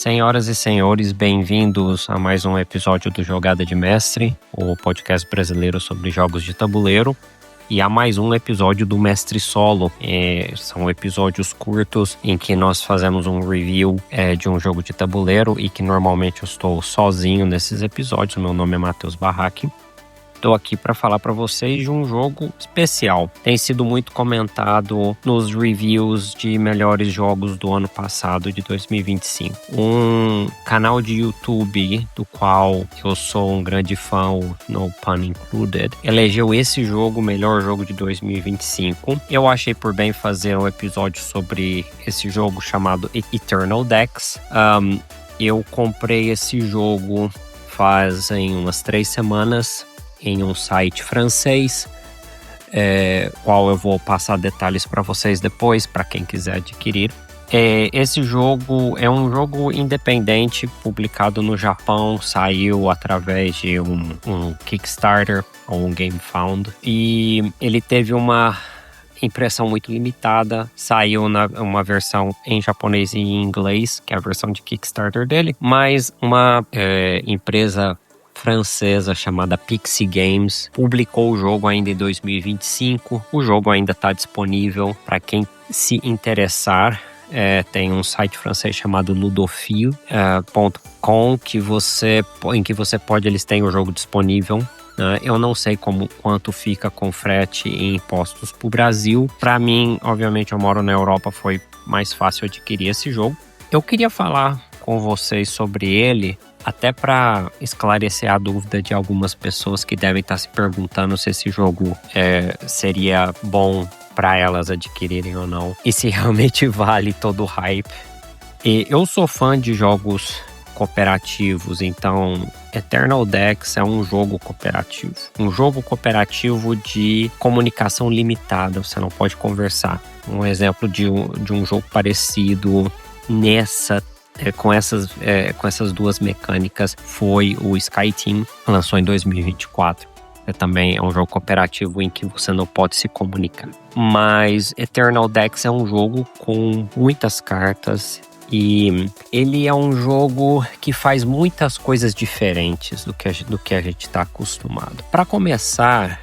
Senhoras e senhores, bem-vindos a mais um episódio do Jogada de Mestre, o podcast brasileiro sobre jogos de tabuleiro, e a mais um episódio do Mestre Solo. São episódios curtos em que nós fazemos um review de um jogo de tabuleiro e que normalmente eu estou sozinho nesses episódios. Meu nome é Matheus Barraque. Estou aqui para falar para vocês de um jogo especial. Tem sido muito comentado nos reviews de melhores jogos do ano passado, de 2025. Um canal de YouTube do qual eu sou um grande fã, no pun included, elegeu esse jogo o melhor jogo de 2025. Eu achei por bem fazer um episódio sobre esse jogo chamado Eternal Decks. Eu comprei esse jogo fazem umas 3 semanas em um site francês, qual eu vou passar detalhes para vocês depois, para quem quiser adquirir. Esse jogo é um jogo independente, publicado no Japão, saiu através de um Kickstarter ou um GameFound, e ele teve uma impressão muito limitada. Saiu uma versão em japonês e em inglês, que é a versão de Kickstarter dele, mas uma empresa francesa chamada Pixie Games publicou o jogo ainda em 2025. O jogo ainda está disponível para quem se interessar. Tem um site francês chamado ludophile.com em que você pode, eles têm o jogo disponível. Eu não sei quanto fica com frete e impostos para o Brasil. Para mim, obviamente, eu moro na Europa, foi mais fácil adquirir esse jogo. Eu queria falar com vocês sobre ele, até para esclarecer a dúvida de algumas pessoas que devem estar se perguntando se esse jogo seria bom para elas adquirirem ou não, e se realmente vale todo o hype. E eu sou fã de jogos cooperativos, então Eternal Decks é um jogo cooperativo. Um jogo cooperativo de comunicação limitada, você não pode conversar. Um exemplo de um jogo parecido com essas duas mecânicas foi o SkyTeam, lançou em 2024. Também é um jogo cooperativo em que você não pode se comunicar. Mas Eternal Decks é um jogo com muitas cartas e ele é um jogo que faz muitas coisas diferentes do que a gente está acostumado. Para começar,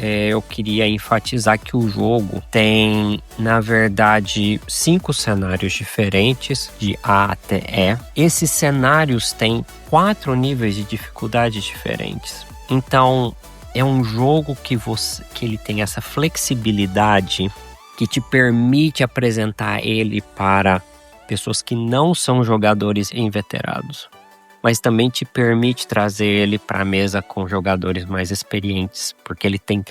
eu queria enfatizar que o jogo tem, na verdade, 5 cenários diferentes, de A até E. Esses cenários têm 4 níveis de dificuldade diferentes. Então, é um jogo que ele tem essa flexibilidade que te permite apresentar ele para pessoas que não são jogadores inveterados, mas também te permite trazer ele para a mesa com jogadores mais experientes, porque ele tem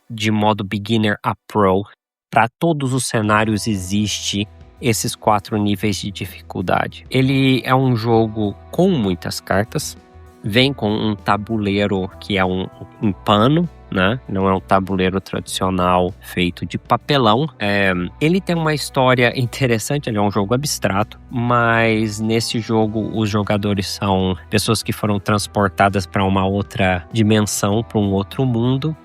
de modo beginner a pro. Para todos os cenários existe esses 4 níveis de dificuldade. Ele é um jogo com muitas cartas, vem com um tabuleiro que é um pano, né? Não é um tabuleiro tradicional feito de papelão. Ele tem uma história interessante, ele é um jogo abstrato, mas nesse jogo os jogadores são pessoas que foram transportadas para uma outra dimensão, para um outro mundo,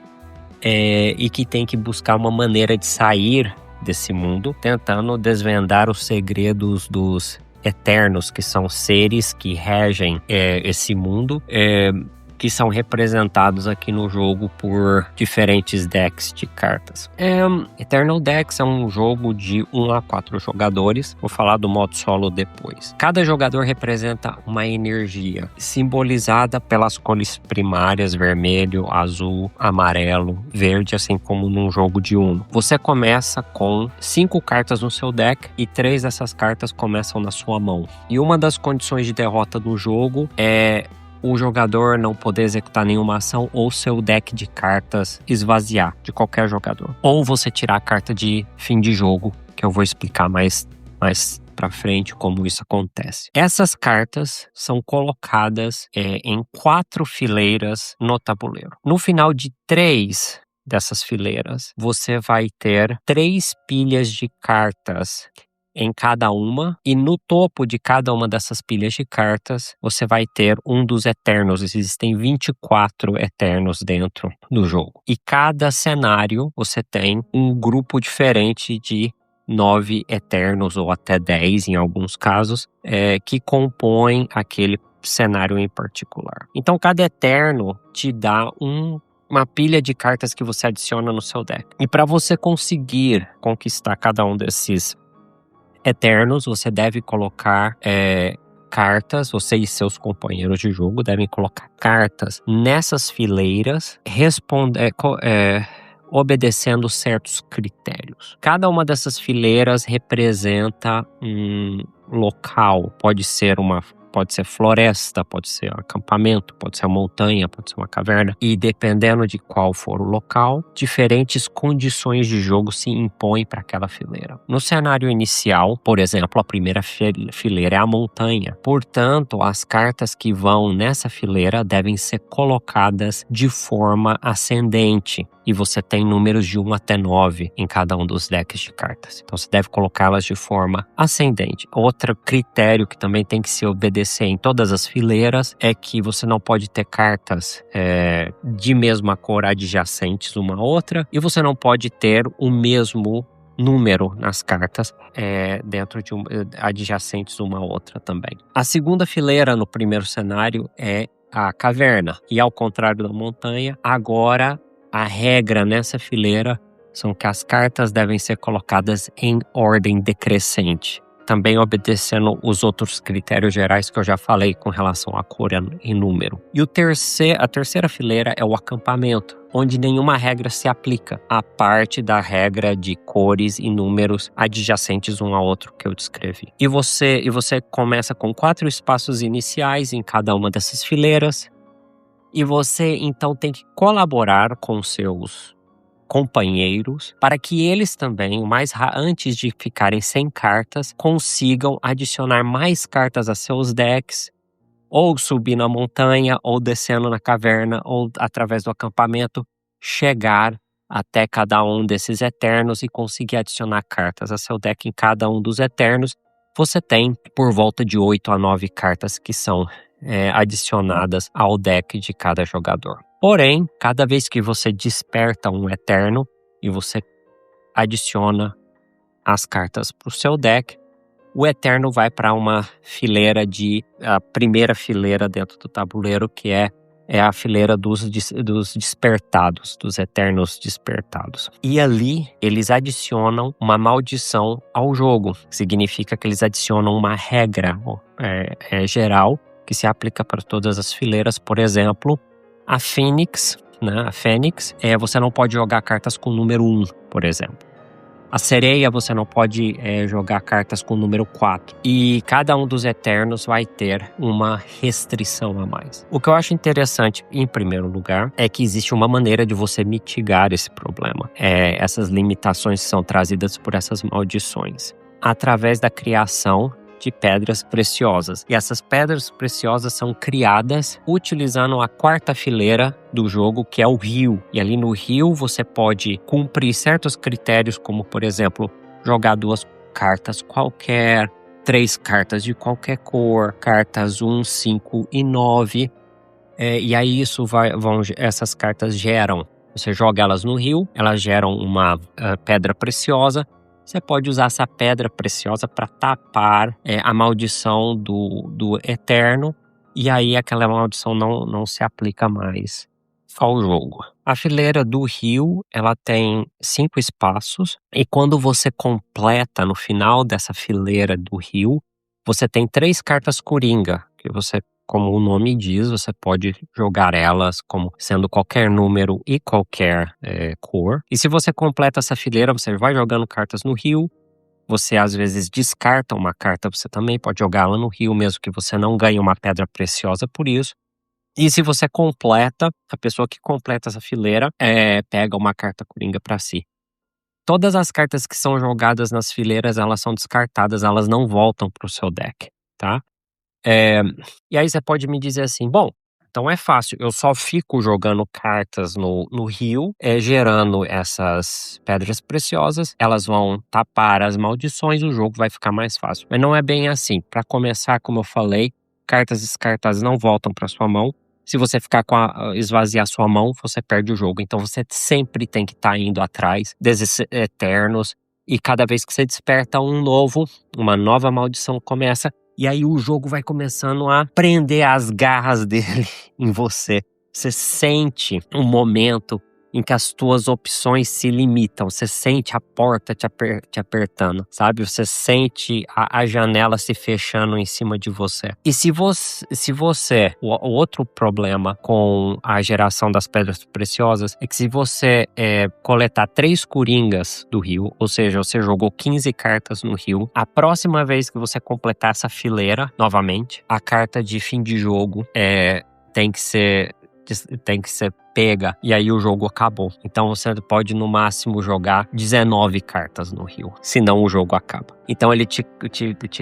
e que tem que buscar uma maneira de sair desse mundo, tentando desvendar os segredos dos Eternos, que são seres que regem esse mundo, que são representados aqui no jogo por diferentes decks de cartas. Eternal Decks é um jogo de 1 a 4 jogadores. Vou falar do modo solo depois. Cada jogador representa uma energia simbolizada pelas cores primárias: vermelho, azul, amarelo, verde, assim como num jogo de Uno. Você começa com 5 cartas no seu deck e 3 dessas cartas começam na sua mão. E uma das condições de derrota do jogo é o jogador não poder executar nenhuma ação ou seu deck de cartas esvaziar de qualquer jogador. Ou você tirar a carta de fim de jogo, que eu vou explicar mais pra frente como isso acontece. Essas cartas são colocadas em 4 fileiras no tabuleiro. No final de 3 dessas fileiras, você vai ter 3 pilhas de cartas em cada uma, e no topo de cada uma dessas pilhas de cartas você vai ter um dos Eternos. Existem 24 Eternos dentro do jogo, e cada cenário você tem um grupo diferente de 9 Eternos, ou até 10 em alguns casos, que compõem aquele cenário em particular. Então cada Eterno te dá uma pilha de cartas que você adiciona no seu deck. E para você conseguir conquistar cada um desses Eternos, você deve colocar cartas, você e seus companheiros de jogo devem colocar cartas nessas fileiras, obedecendo certos critérios. Cada uma dessas fileiras representa um local, pode ser floresta, pode ser acampamento, pode ser montanha, pode ser uma caverna. E dependendo de qual for o local, diferentes condições de jogo se impõem para aquela fileira. No cenário inicial, por exemplo, a primeira fileira é a montanha. Portanto, as cartas que vão nessa fileira devem ser colocadas de forma ascendente. E você tem números de 1 até 9 em cada um dos decks de cartas. Então você deve colocá-las de forma ascendente. Outro critério que também tem que se obedecer em todas as fileiras é que você não pode ter cartas de mesma cor adjacentes uma à outra, e você não pode ter o mesmo número nas cartas dentro de adjacentes uma à outra também. A segunda fileira no primeiro cenário é a caverna. E ao contrário da montanha, agora a regra nessa fileira são que as cartas devem ser colocadas em ordem decrescente, também obedecendo os outros critérios gerais que eu já falei com relação à cor e número. E a terceira fileira é o acampamento, onde nenhuma regra se aplica, a parte da regra de cores e números adjacentes um ao outro que eu descrevi. E você começa com 4 espaços iniciais em cada uma dessas fileiras, e você então tem que colaborar com seus companheiros para que eles também, antes de ficarem sem cartas, consigam adicionar mais cartas a seus decks, ou subir na montanha, ou descendo na caverna, ou através do acampamento, chegar até cada um desses Eternos e conseguir adicionar cartas a seu deck. Em cada um dos Eternos, você tem por volta de 8 a 9 cartas que são adicionadas ao deck de cada jogador. Porém, cada vez que você desperta um Eterno e você adiciona as cartas para o seu deck, o Eterno vai para uma fileira a primeira fileira dentro do tabuleiro, que é a fileira dos despertados, dos Eternos despertados. E ali eles adicionam uma maldição ao jogo, que significa que eles adicionam uma regra geral que se aplica para todas as fileiras. Por exemplo, a Fênix, né? A Fênix, você não pode jogar cartas com o número 1, por exemplo. A Sereia, você não pode jogar cartas com o número 4. E cada um dos Eternos vai ter uma restrição a mais. O que eu acho interessante, em primeiro lugar, é que existe uma maneira de você mitigar esse problema. Essas limitações são trazidas por essas maldições, através da criação de pedras preciosas. E essas pedras preciosas são criadas utilizando a quarta fileira do jogo, que é o rio. E ali no rio você pode cumprir certos critérios, como por exemplo, jogar 2 cartas qualquer, 3 cartas de qualquer cor, cartas 1, 5 e 9. E aí essas cartas geram, você joga elas no rio, elas geram uma pedra preciosa. Você pode usar essa pedra preciosa para tapar a maldição do Eterno, e aí aquela maldição não se aplica mais ao jogo. A fileira do rio, ela tem 5 espaços, e quando você completa no final dessa fileira do rio, você tem 3 cartas coringa, que você, como o nome diz, você pode jogar elas como sendo qualquer número e qualquer cor. E se você completa essa fileira, você vai jogando cartas no rio. Você às vezes descarta uma carta, você também pode jogá-la no rio, mesmo que você não ganhe uma pedra preciosa por isso. E se você completa, a pessoa que completa essa fileira pega uma carta coringa para si. Todas as cartas que são jogadas nas fileiras, elas são descartadas, elas não voltam para o seu deck, tá? E aí você pode me dizer assim, bom, então é fácil, eu só fico jogando cartas no rio, gerando essas pedras preciosas, elas vão tapar as maldições, o jogo vai ficar mais fácil. Mas não é bem assim. Para começar, como eu falei, cartas descartadas não voltam para sua mão. Se você ficar esvaziar sua mão, você perde o jogo. Então você sempre tem que estar indo atrás desses Eternos E cada vez que você desperta uma nova maldição começa. E aí o jogo vai começando a prender as garras dele em você. Você sente um momento em que as tuas opções se limitam. Você sente a porta te apertando, sabe? Você sente a janela se fechando em cima de você. E o outro problema com a geração das pedras preciosas é que se você coletar 3 coringas do rio, ou seja, você jogou 15 cartas no rio, a próxima vez que você completar essa fileira, novamente, a carta de fim de jogo tem que ser pega, e aí o jogo acabou. Então você pode no máximo jogar 19 cartas no rio, senão o jogo acaba. Então ele te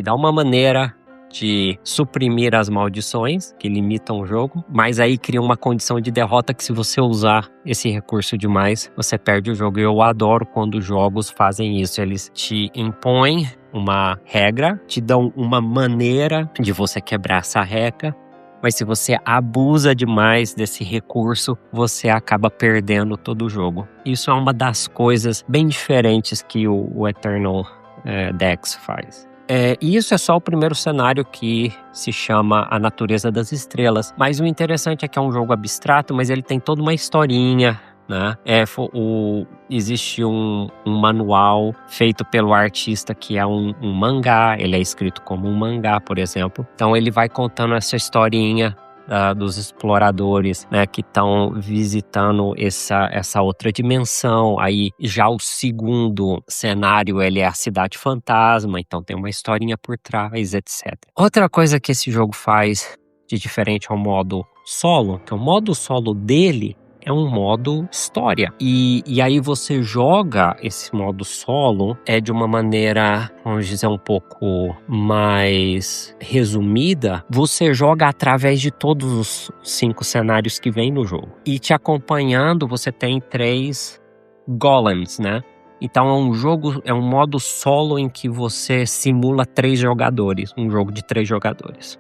dá uma maneira de suprimir as maldições que limitam o jogo, mas aí cria uma condição de derrota que se você usar esse recurso demais, você perde o jogo. Eu adoro quando jogos fazem isso. Eles te impõem uma regra, te dão uma maneira de você quebrar essa regra, mas se você abusa demais desse recurso, você acaba perdendo todo o jogo. Isso é uma das coisas bem diferentes que o Eternal Dex faz. E isso é só o primeiro cenário, que se chama A Natureza das Estrelas. Mas o interessante é que é um jogo abstrato, mas ele tem toda uma historinha, né? Existe um manual feito pelo artista que é um mangá. Ele é escrito como um mangá, por exemplo. Então ele vai contando essa historinha dos exploradores, né, que estão visitando essa outra dimensão. Aí já o segundo cenário, ele é a cidade fantasma, então tem uma historinha por trás, etc. Outra coisa que esse jogo faz de diferente ao modo solo, que o modo solo dele é um modo história. E aí você joga esse modo solo de uma maneira, vamos dizer, um pouco mais resumida. Você joga através de todos os 5 cenários que vem no jogo. E te acompanhando, você tem 3 golems, né? Então é um modo solo em que você simula 3 jogadores, um jogo de 3 jogadores.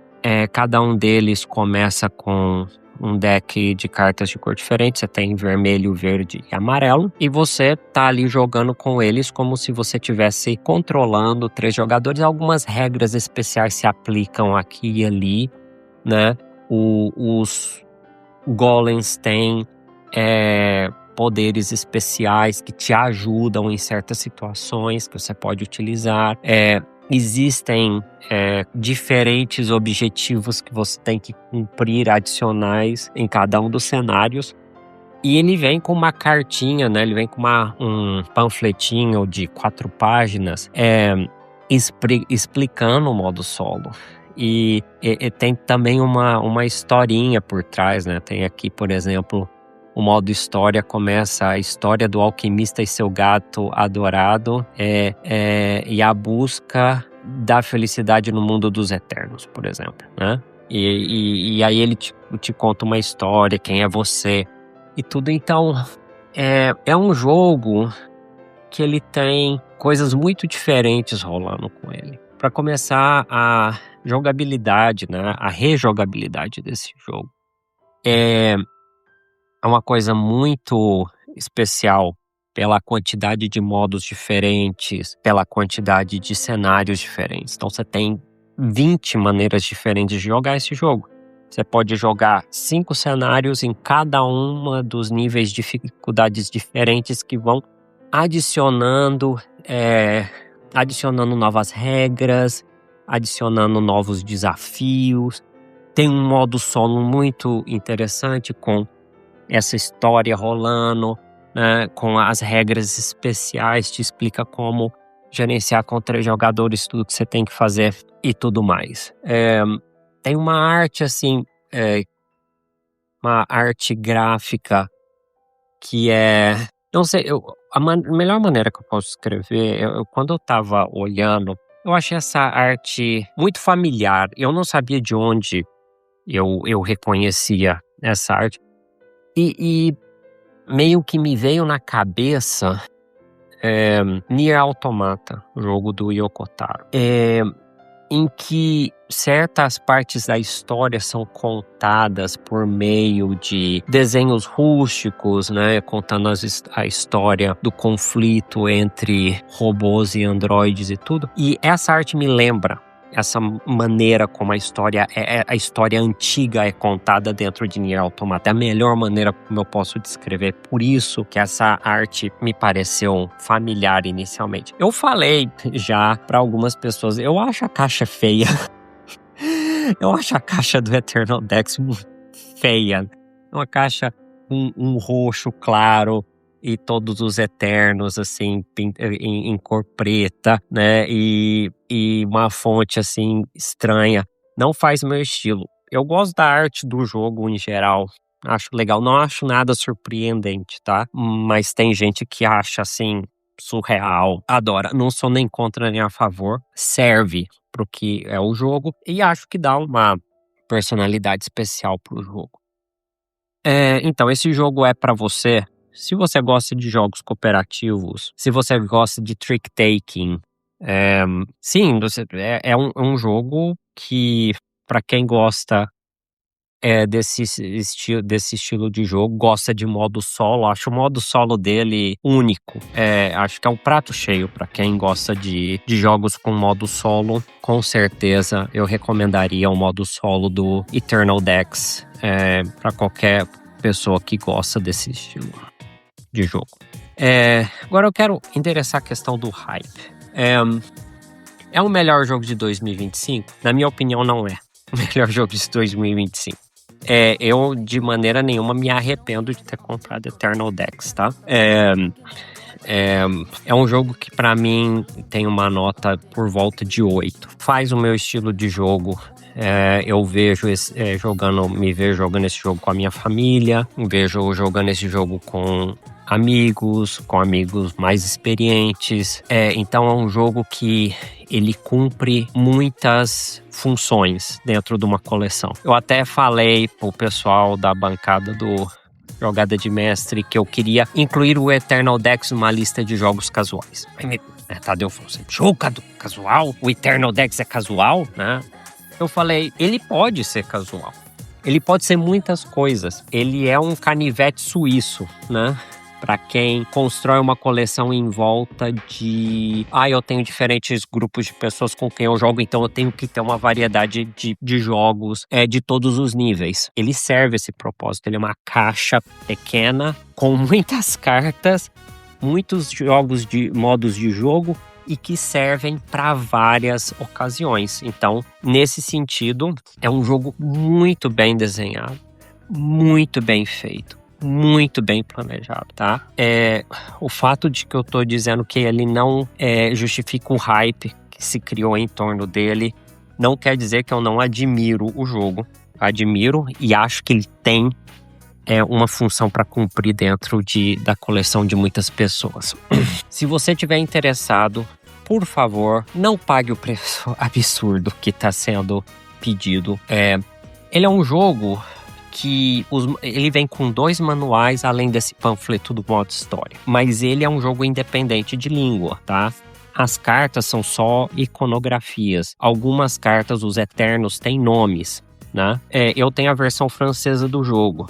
Cada um deles começa com um deck de cartas de cor diferente. Você tem vermelho, verde e amarelo, e você tá ali jogando com eles como se você estivesse controlando 3 jogadores. Algumas regras especiais se aplicam aqui e ali, né? Os golems têm poderes especiais que te ajudam em certas situações que você pode utilizar. Existem diferentes objetivos que você tem que cumprir, adicionais, em cada um dos cenários. E ele vem com uma cartinha, né? Ele vem com um panfletinho de 4 páginas explicando o modo solo. E tem também uma historinha por trás, né? Tem aqui, por exemplo, o modo história. Começa a história do alquimista e seu gato adorado e a busca da felicidade no mundo dos eternos, por exemplo, né? E aí ele te conta uma história, quem é você e tudo. Então é um jogo que ele tem coisas muito diferentes rolando com ele. Para começar, a jogabilidade, né? A rejogabilidade desse jogo é uma coisa muito especial pela quantidade de modos diferentes, pela quantidade de cenários diferentes. Então você tem 20 maneiras diferentes de jogar esse jogo. Você pode jogar 5 cenários em cada uma dos níveis de dificuldades diferentes que vão adicionando novas regras, adicionando novos desafios. Tem um modo solo muito interessante com essa história rolando, né, com as regras especiais, te explica como gerenciar com 3 jogadores tudo que você tem que fazer e tudo mais. Tem uma arte assim, uma arte gráfica que não sei, a melhor maneira que eu posso escrever, quando eu tava olhando, eu achei essa arte muito familiar. Eu não sabia de onde eu reconhecia essa arte. E meio que me veio na cabeça Nier Automata, o jogo do Yoko Taro. em que certas partes da história são contadas por meio de desenhos rústicos, né, contando a história do conflito entre robôs e androides e tudo. E essa arte me lembra essa maneira como a história antiga é contada dentro de Nier Automata. É a melhor maneira como eu posso descrever. Por isso que essa arte me pareceu familiar inicialmente. Eu falei já para algumas pessoas, eu acho a caixa feia. Eu acho a caixa do Eternal Dex muito feia. É uma caixa com um roxo claro e todos os Eternos, assim, em cor preta, né? E uma fonte, assim, estranha. Não faz meu estilo. Eu gosto da arte do jogo em geral. Acho legal. Não acho nada surpreendente, tá? Mas tem gente que acha, assim, surreal. Adora. Não sou nem contra nem a favor. Serve pro que é o jogo. E acho que dá uma personalidade especial pro jogo. Então, esse jogo é pra você. Se você gosta de jogos cooperativos, se você gosta de trick-taking, sim, é um jogo que, para quem gosta desse estilo de jogo, gosta de modo solo, acho o modo solo dele único. Acho que é um prato cheio para quem gosta de jogos com modo solo. Com certeza, eu recomendaria o modo solo do Eternal Dex para qualquer pessoa que gosta desse estilo de jogo. Agora eu quero endereçar a questão do hype. É o melhor jogo de 2025? Na minha opinião, não é o melhor jogo de 2025. Eu, de maneira nenhuma, me arrependo de ter comprado Eternal Dex, tá? É um jogo que, pra mim, tem uma nota por volta de 8. Faz o meu estilo de jogo. Eu vejo me vejo jogando esse jogo com a minha família, me vejo jogando esse jogo com amigos mais experientes. Então é um jogo que ele cumpre muitas funções dentro de uma coleção. Eu até falei pro pessoal da bancada do Jogada de Mestre que eu queria incluir o Eternal Dex numa lista de jogos casuais. Aí Tadeu falou assim, jogo casual? O Eternal Dex é casual, né? Eu falei, ele pode ser casual. Ele pode ser muitas coisas. Ele é um canivete suíço, né? Para quem constrói uma coleção em volta de... eu tenho diferentes grupos de pessoas com quem eu jogo, então eu tenho que ter uma variedade de jogos de todos os níveis. Ele serve esse propósito. Ele é uma caixa pequena com muitas cartas, muitos jogos de modos de jogo e que servem para várias ocasiões. Então, nesse sentido, é um jogo muito bem desenhado, muito bem feito, muito bem planejado, tá? O fato de que eu tô dizendo que ele não justifica o hype que se criou em torno dele, não quer dizer que eu não admiro o jogo. Admiro e acho que ele tem uma função para cumprir dentro da coleção de muitas pessoas. Se você tiver interessado, por favor, não pague o preço absurdo que está sendo pedido. Ele é um jogo que ele vem com 2 manuais, além desse panfleto do modo história. Mas ele é um jogo independente de língua, tá? As cartas são só iconografias. Algumas cartas, os Eternos, têm nomes, né? Eu tenho a versão francesa do jogo.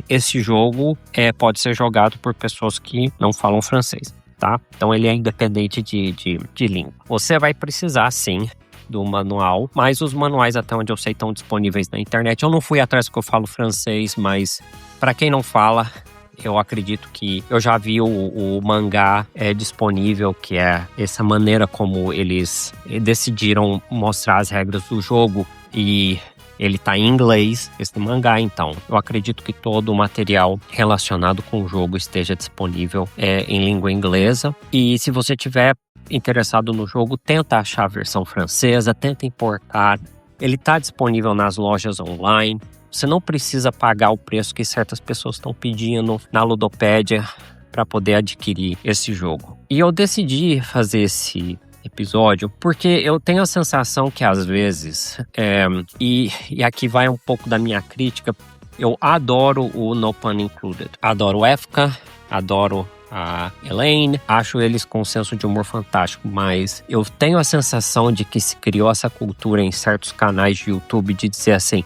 Esse jogo pode ser jogado por pessoas que não falam francês. Tá? Então ele é independente de língua. Você vai precisar, sim, do manual, mas os manuais, até onde eu sei, estão disponíveis na internet. Eu não fui atrás porque eu falo francês, mas para quem não fala, eu acredito que eu já vi o mangá disponível, que é essa maneira como eles decidiram mostrar as regras do jogo, e ele tá em inglês, esse mangá, então eu acredito que todo o material relacionado com o jogo esteja disponível em língua inglesa. E se você tiver interessado no jogo, tenta achar a versão francesa, tenta importar. Ele tá disponível nas lojas online. Você não precisa pagar o preço que certas pessoas estão pedindo na Ludopédia para poder adquirir esse jogo. E eu decidi fazer esse episódio porque eu tenho a sensação que às vezes, e aqui vai um pouco da minha crítica, eu adoro o No Pun Included, adoro o EFCA, adoro a Elaine, acho eles com um senso de humor fantástico, mas eu tenho a sensação de que se criou essa cultura em certos canais de YouTube de dizer assim: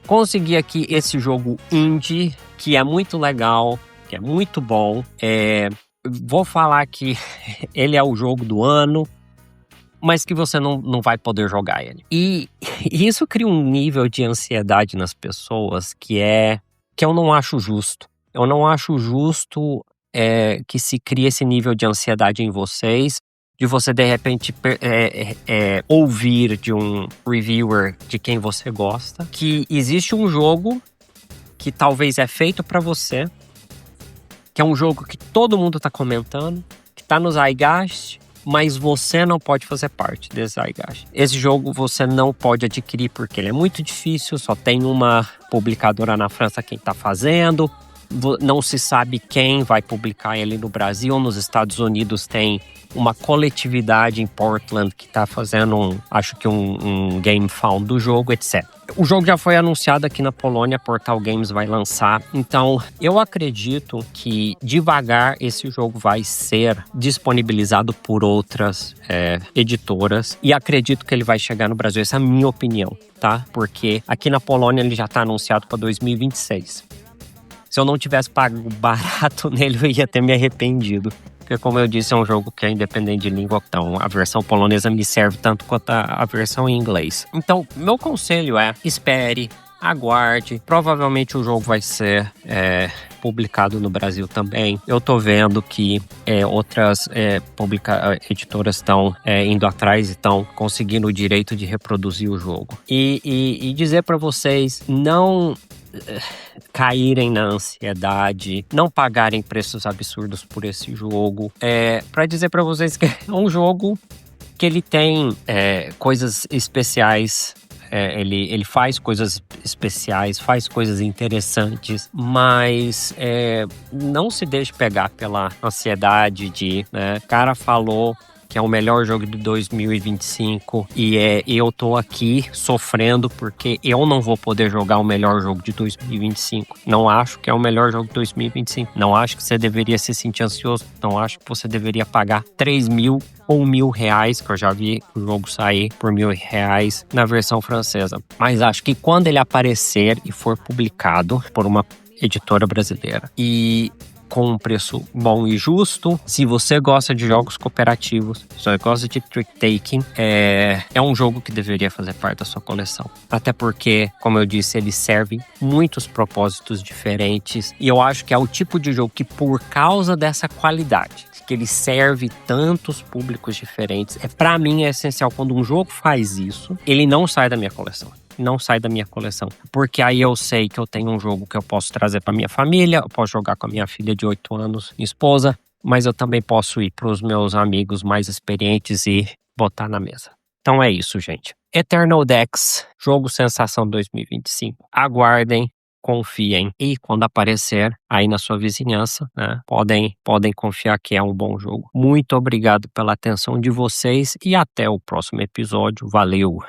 consegui aqui esse jogo indie, que é muito legal, que é muito bom, vou falar que ele é o jogo do ano, mas que você não vai poder jogar ele. E isso cria um nível de ansiedade nas pessoas que eu não acho justo. Eu não acho justo que se crie esse nível de ansiedade em vocês, de você de repente ouvir de um reviewer de quem você gosta, que existe um jogo que talvez é feito pra você, que é um jogo que todo mundo tá comentando, que tá no Zeitgeist, mas você não pode fazer parte desse Zeitgeist. Esse jogo você não pode adquirir porque ele é muito difícil, só tem uma publicadora na França quem tá fazendo, não se sabe quem vai publicar ele no Brasil. Nos Estados Unidos tem uma coletividade em Portland que tá fazendo acho que um game found do jogo, etc. O jogo já foi anunciado aqui na Polônia, Portal Games vai lançar. Então, eu acredito que devagar esse jogo vai ser disponibilizado por outras editoras. E acredito que ele vai chegar no Brasil. Essa é a minha opinião, tá? Porque aqui na Polônia ele já tá anunciado para 2026. Se eu não tivesse pago barato nele, eu ia ter me arrependido. Porque, como eu disse, é um jogo que é independente de língua. Então, a versão polonesa me serve tanto quanto a versão em inglês. Então, meu conselho é: espere, aguarde. Provavelmente o jogo vai ser publicado no Brasil também. Eu tô vendo que outras editoras estão indo atrás e estão conseguindo o direito de reproduzir o jogo. E dizer para vocês, não caírem na ansiedade, não pagarem preços absurdos por esse jogo. Para dizer para vocês que é um jogo que ele tem coisas especiais. Ele faz coisas especiais, faz coisas interessantes, mas não se deixe pegar pela ansiedade de, o cara falou que é o melhor jogo de 2025 e eu tô aqui sofrendo porque eu não vou poder jogar o melhor jogo de 2025. Não acho que é o melhor jogo de 2025. Não acho que você deveria se sentir ansioso. Não acho que você deveria pagar 3 mil ou R$1.000, que eu já vi o jogo sair por R$1.000 na versão francesa. Mas acho que quando ele aparecer e for publicado por uma editora brasileira e com um preço bom e justo, se você gosta de jogos cooperativos, se você gosta de trick-taking, é um jogo que deveria fazer parte da sua coleção. Até porque, como eu disse, ele serve muitos propósitos diferentes e eu acho que é o tipo de jogo que, por causa dessa qualidade, que ele serve tantos públicos diferentes, pra mim é essencial. Quando um jogo faz isso, ele não sai da minha coleção. Não sai da minha coleção, porque aí eu sei que eu tenho um jogo que eu posso trazer para minha família, eu posso jogar com a minha filha de 8 anos, minha esposa, mas eu também posso ir para os meus amigos mais experientes e botar na mesa. Então é isso, gente. Eternal Decks, jogo sensação 2025. Aguardem, confiem e quando aparecer aí na sua vizinhança, podem confiar que é um bom jogo. Muito obrigado pela atenção de vocês e até o próximo episódio. Valeu!